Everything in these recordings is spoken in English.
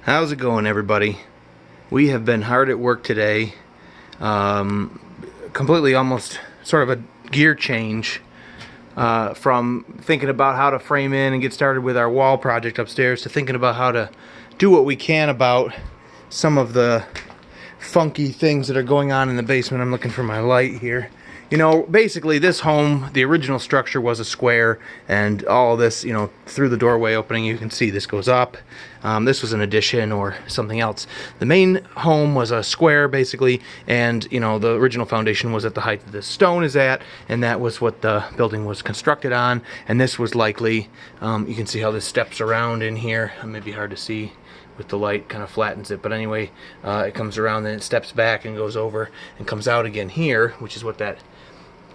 How's it going, everybody? We have been hard at work today. Completely almost sort of a gear change from thinking about how to frame in and get started with our wall project upstairs to thinking about how to do what we can about some of the funky things that are going on in the basement. I'm looking for my light here. You know, basically this home, the original structure was a square, and all this, you know, through the doorway opening, you can see this goes up. This was an addition or something else. The main home was a square, basically, and, you know, the original foundation was at the height that this stone is at, and that was what the building was constructed on. And this was likely, you can see how this steps around in here. It may be hard to see with the light, kind of flattens it, but anyway, it comes around, then it steps back and goes over and comes out again here, which is what that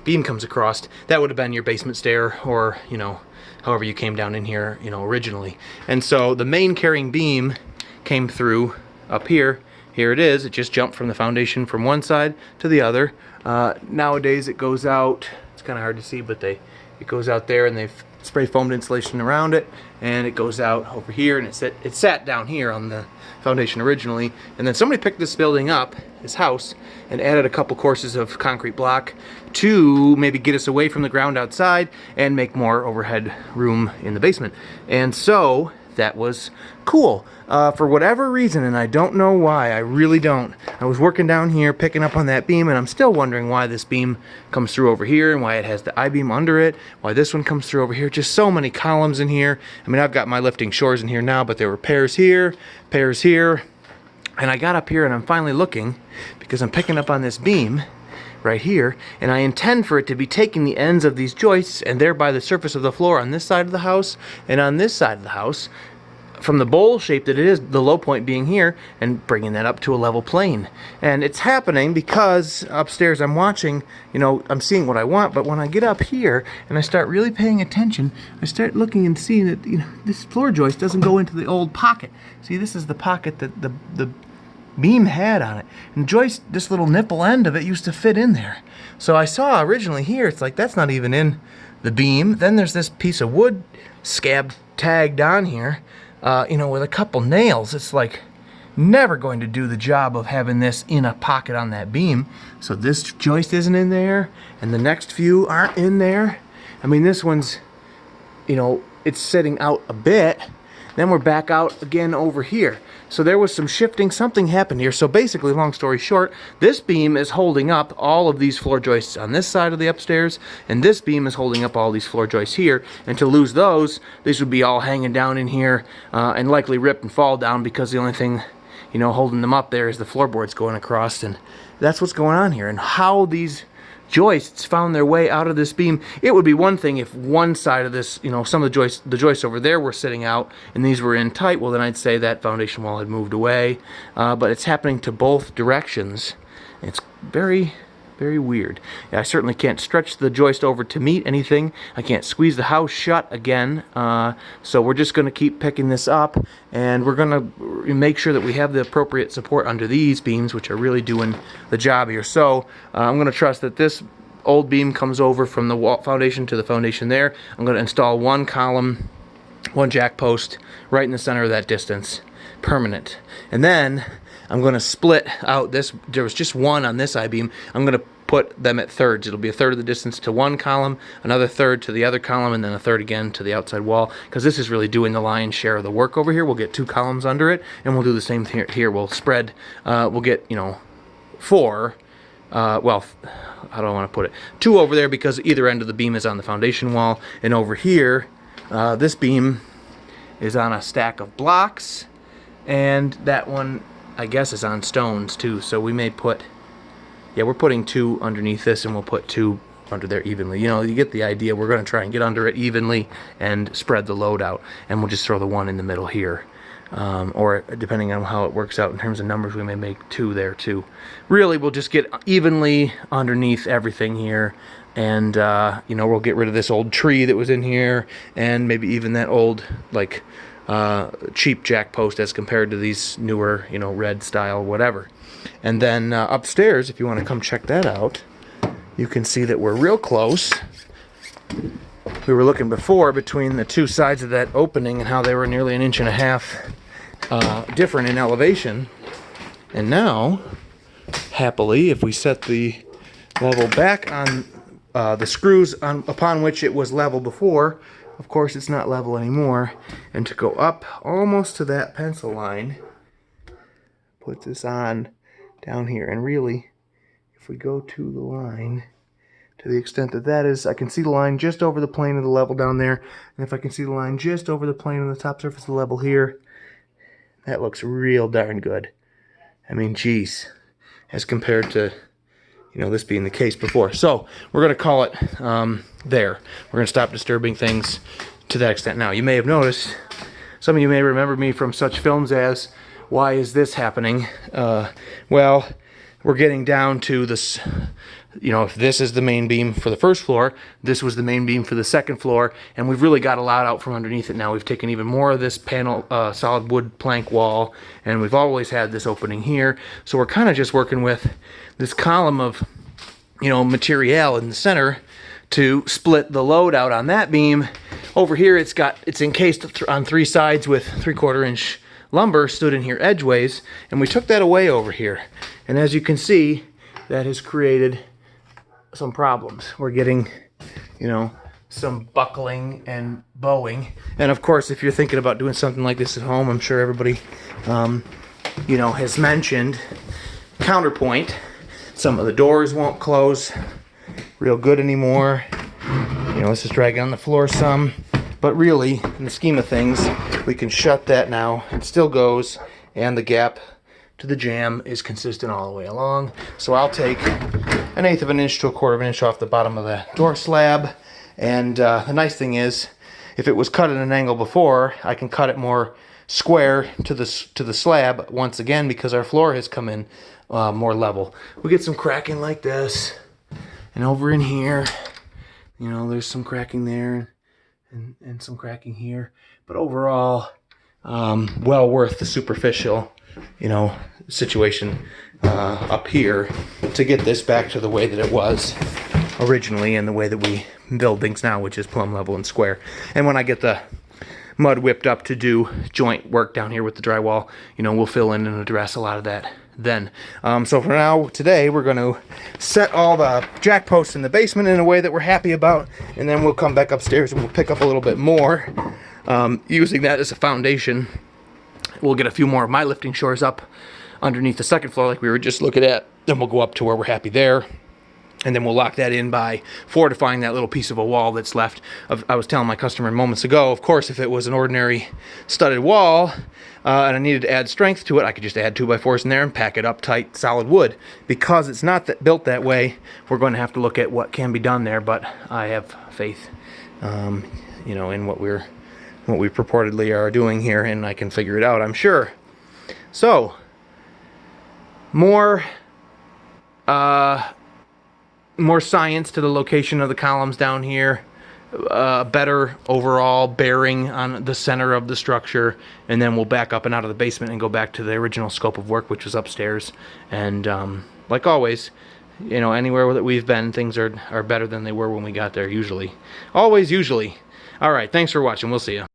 beam comes across. That would have been your basement stair, or, you know, however you came down in here, you know, originally. And so the main carrying beam came through up here. Here it is. It just jumped from the foundation from one side to the other. Nowadays it goes out, it's kind of hard to see, but it goes out there, and they've spray foamed insulation around it, and it goes out over here, and it sat down here on the foundation originally, and then somebody picked this building up, this house, and added a couple courses of concrete block to maybe get us away from the ground outside and make more overhead room in the basement. And so that was cool. For whatever reason, and I don't know why, I really don't. I was working down here picking up on that beam, and I'm still wondering why this beam comes through over here and why it has the I-beam under it, why this one comes through over here. Just so many columns in here. I mean, I've got my lifting shores in here now, but there were pairs here, and I got up here and I'm finally looking because I'm picking up on this beam right here, and I intend for it to be taking the ends of these joists and thereby the surface of the floor on this side of the house and on this side of the house, from the bowl shape that it is, the low point being here, and bringing that up to a level plane. And it's happening because upstairs I'm watching, you know, I'm seeing what I want, but when I get up here and I start really paying attention, I start looking and seeing that, you know, this floor joist doesn't go into the old pocket. See, this is the pocket that the beam had on it, and joist, this little nipple end of it used to fit in there. So I saw originally here, it's like that's not even in the beam. Then there's this piece of wood scab tagged on here, you know, with a couple nails. It's like never going to do the job of having this in a pocket on that beam. So this joist isn't in there, and the next few aren't in there. I mean, this one's, you know, it's sitting out a bit. Then we're back out again over here. So there was some shifting, something happened here. So basically, long story short, this beam is holding up all of these floor joists on this side of the upstairs, and this beam is holding up all these floor joists here. And to lose those, these would be all hanging down in here and likely rip and fall down, because the only thing, you know, holding them up there is the floorboards going across. And that's what's going on here. And how these joists found their way out of this beam. It would be one thing if one side of this, you know, some of the joists over there were sitting out and these were in tight. Well, then I'd say that foundation wall had moved away. But it's happening to both directions. It's very, very weird. I certainly can't stretch the joist over to meet anything. I can't squeeze the house shut again. So we're just going to keep picking this up, and we're going to make sure that we have the appropriate support under these beams, which are really doing the job here. So I'm going to trust that this old beam comes over from the wall foundation to the foundation there. I'm going to install one column, one jack post right in the center of that distance, permanent. And then I'm going to split out this. There was just one on this I-beam. I'm going to put them at thirds. It'll be a third of the distance to one column, another third to the other column, and then a third again to the outside wall, because this is really doing the lion's share of the work over here. We'll get 2 columns under it, and we'll do the same thing here. We'll spread, we'll get, you know, 4, well, how do I want to put it? 2 over there, because either end of the beam is on the foundation wall, and over here, this beam is on a stack of blocks, and that one, I guess, is on stones too. So we may put, yeah, we're putting 2 underneath this, and we'll put 2 under there evenly. You know, you get the idea. We're going to try and get under it evenly and spread the load out, and we'll just throw the one in the middle here. Or depending on how it works out in terms of numbers, we may make 2 there too. Really, we'll just get evenly underneath everything here, and you know, we'll get rid of this old tree that was in here, and maybe even that old, like, cheap jack post as compared to these newer, you know, red style whatever. And then upstairs, if you want to come check that out, you can see that we're real close. We were looking before between the 2 sides of that opening and how they were nearly 1.5 inches different in elevation. And now, happily, if we set the level back on the screws upon which it was level before, of course it's not level anymore, and to go up almost to that pencil line, put this on down here, and really, if we go to the line, to the extent that that is, I can see the line just over the plane of the level down there, and if I can see the line just over the plane of the top surface of the level here, that looks real darn good. I mean, geez, as compared to, you know, this being the case before. So we're going to call it there. We're going to stop disturbing things to that extent. Now, you may have noticed, some of you may remember me from such films as, why is this happening? Well, we're getting down to this, you know, if this is the main beam for the first floor, this was the main beam for the second floor, and we've really got a lot out from underneath it now. We've taken even more of this panel, solid wood plank wall, and we've always had this opening here. So we're kind of just working with this column of, you know, material in the center to split the load out on that beam. Over here, it's encased on three sides with 3/4 inch lumber stood in here edgeways, and we took that away over here. And as you can see, that has created some problems. We're getting, you know, some buckling and bowing. And of course, if you're thinking about doing something like this at home, I'm sure everybody, you know, has mentioned counterpoint. Some of the doors won't close real good anymore. You know, this is dragging on the floor some. But really, in the scheme of things, we can shut that now. It still goes, and the gap to the jamb is consistent all the way along. So I'll take 1/8 of an inch to 1/4 of an inch off the bottom of the door slab. And the nice thing is, if it was cut at an angle before, I can cut it more square to the slab once again, because our floor has come in more level. We get some cracking like this, and over in here, you know, there's some cracking there, and some cracking here. But overall, well worth the superficial, you know, situation up here to get this back to the way that it was originally and the way that we build things now, which is plumb level and square. And when I get the mud whipped up to do joint work down here with the drywall, you know, we'll fill in and address a lot of that then. So for now, today, we're going to set all the jack posts in the basement in a way that we're happy about, and then we'll come back upstairs and we'll pick up a little bit more, using that as a foundation. We'll get a few more of my lifting shores up underneath the second floor like we were just looking at. Then we'll go up to where we're happy there. And then we'll lock that in by fortifying that little piece of a wall that's left. I was telling my customer moments ago, of course, if it was an ordinary studded wall and I needed to add strength to it, I could just add 2x4s in there and pack it up tight solid wood. Because it's not built that way, we're going to have to look at what can be done there. But I have faith, you know, in what we purportedly are doing here, and I can figure it out, I'm sure. So, more science to the location of the columns down here, better overall bearing on the center of the structure, and then we'll back up and out of the basement and go back to the original scope of work, which was upstairs. And like always, you know, anywhere that we've been, things are better than they were when we got there, usually. Always, usually. All right, thanks for watching. We'll see you.